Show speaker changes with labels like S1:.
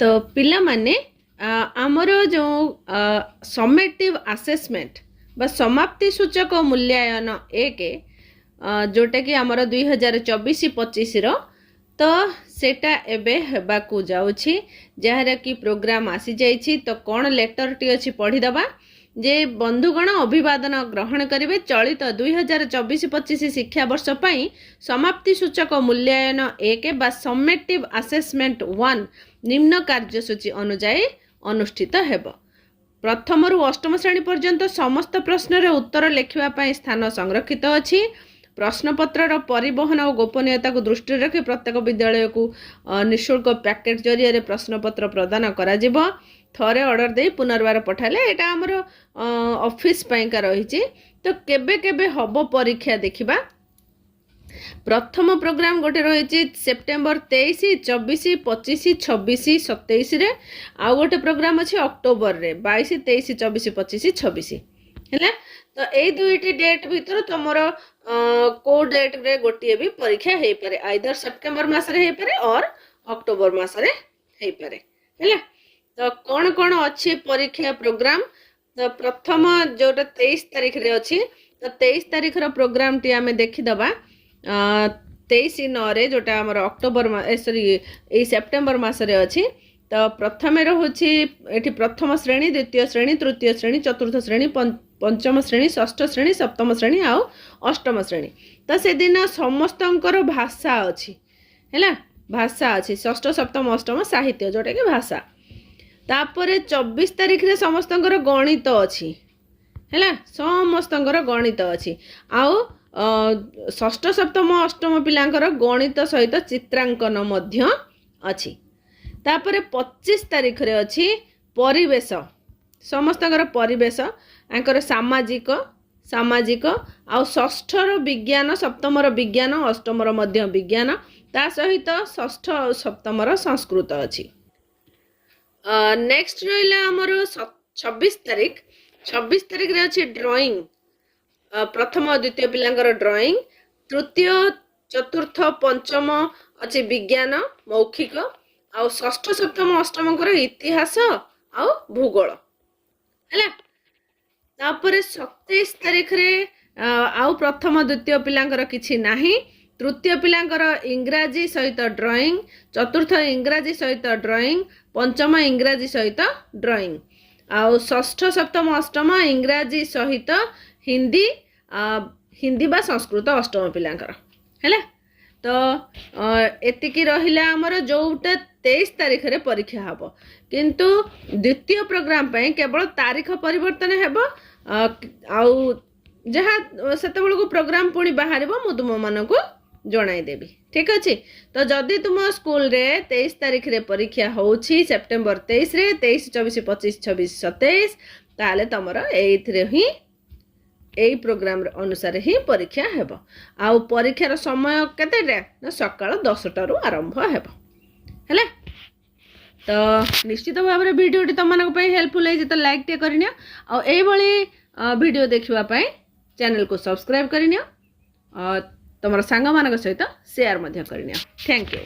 S1: तो पिला माने आमर जो समेटिव असेसमेंट बा समाप्ति सूचक मूल्यांकन एक जोटा कि आमर 2024-25 रो तो सेटा एबे हेबाकू जाउछि जहार कि प्रोग्राम आसी जाइछि। तो कौन लेटर टी अछि पढ़ी दबा जे बंधुगण अभिवादन ग्रहण करेंगे चलित 2024-25 शिक्षा वर्ष पई समाप्ति सूचक मूल्यांकन एक बा समेटिव असेसमेंट 1 निम्न कार्यसूची अनुसार अनुष्ठित हेब। प्रथम रु अष्टम श्रेणी पर्यंत समस्त प्रश्न उत्तर लिखिबा पई स्थान संरक्षित अछि। प्रश्नपत्र परिवहन और गोपनीयता को दृष्टि रखी प्रत्येक विद्यालय को निःशुल्क पैकेट जरिए प्रश्नपत्र प्रदान करा जिवो। थरे ऑर्डर दे पुनर्बार पठाले एटा हमर ऑफिस पाइका रही। तो केबे केबे हबो परीक्षा देखिबा। प्रथम प्रोग्राम गोटे रही सेप्टेम्बर 23, 24, 25, 26, 27 रे आ गोटे प्रोग्राम अछि अक्टोबर रे 22, 23, 24, 25, 26 हैला। तो ए दुईटी डेट भीतर तुमर को डेट रे गोटे भी परीक्षा हे पारे आइदर सेप्टेम्बर मास रे हे पारे और अक्टोबर मास रे हे पारे हैला। तो कौन कौन अच्छी परीक्षा प्रोग्राम। तो प्रथम जोटा 23 तारीख रे अच्छी तो 23 तारीख रो प्रोग्राम टी आमे देखि दबा 23/9 जोटा हमर अक्टोबर सॉरी ए सेप्टेम्बर मास रे अच्छी। तो प्रथम रोचे एठी प्रथम श्रेणी, द्वितीय श्रेणी, तृतीय श्रेणी, चतुर्थ श्रेणी, पंचम श्रेणी, षष्ठ श्रेणी, सप्तम श्रेणी आ अष्टम श्रेणी। तो से दिन समस्तंकर भाषा अच्छी हैला, भाषा अच्छी षष्ठ, सप्तम, अष्टम साहित्य जोटा कि भाषा। तापर 24 तारीख रे समस्तंकर गणित अच्छी हैला, समस्तंकर गणित अच्छी आउ षष्ठ, सप्तम, अष्टम पिलांकर गणित सहित चित्रांकन मध्य अच्छी। तापर 25 तारीख रे अच्छी परिवेश, समस्तंकर परिवेश आंकर सामाजिक सामाजिक आउ षष्ठ रो विज्ञान, सप्तम रो विज्ञान, अष्टम रो मध्य विज्ञान ता सहित षष्ठ और सप्तम रो संस्कृत अच्छी। नेक्स्ट रहिला हमर 26 तारीख। 26 तारीख रे अच्छी ड्राइंग, प्रथम और द्वितीय पिलांकर ड्राइंग, तृतीय, चतुर्थ, पंचम अच्छी विज्ञान मौखिक आउ षष्ठ, सप्तम, अष्टम इतिहास आउ भूगोल हैला। तापर 27 तारीख रे आउ प्रथम द्वितीय पिलांकर किछि नाही। तृतीय पिलांकर इंग्राजी सहित ड्राइंग, चतुर्थ इंग्राजी सहित ड्राइंग, पंचम इंग्राजी सहित ड्राइंग आउ षष्ठ, सप्तम, अष्टम इंग्राजी सहित हिंदी हिंदी बा संस्कृत अष्टम पिलांकर हैला। तो एतिकी रहिला हमर जोटा 23 तारीख रे परीक्षा हबो, किंतु द्वितीय प्रोग्राम पे केवल तारीख परिवर्तन हेबो आउ जहाँ सेतबेल को प्रोग्राम पुणी बाहर मु तुम मान को जणाई देबी। ठीक अच्छे। तो जदि तुम स्कूल रे 23 तारीख रे परीक्षा होउछि सेप्टेम्बर 23 रे 23, 24, 25, 26, 27 ताले तमर एइथरे ही एई प्रोग्राम अनुसार ही परीक्षा हेबो। आउ परीक्षार समय केतेटा ना सकाळ 10टा रु आरंभ हेबो हैला। तो निश्चित भाव में वीडियोटी तुम मानक पई हेल्पफुल है तो लाइक टे करनियो आ एई भली वीडियो देखिबा पई चैनल को सब्सक्राइब करनियो और तुम सांग मानक सहित शेयर मध्य करनियो। Thank you.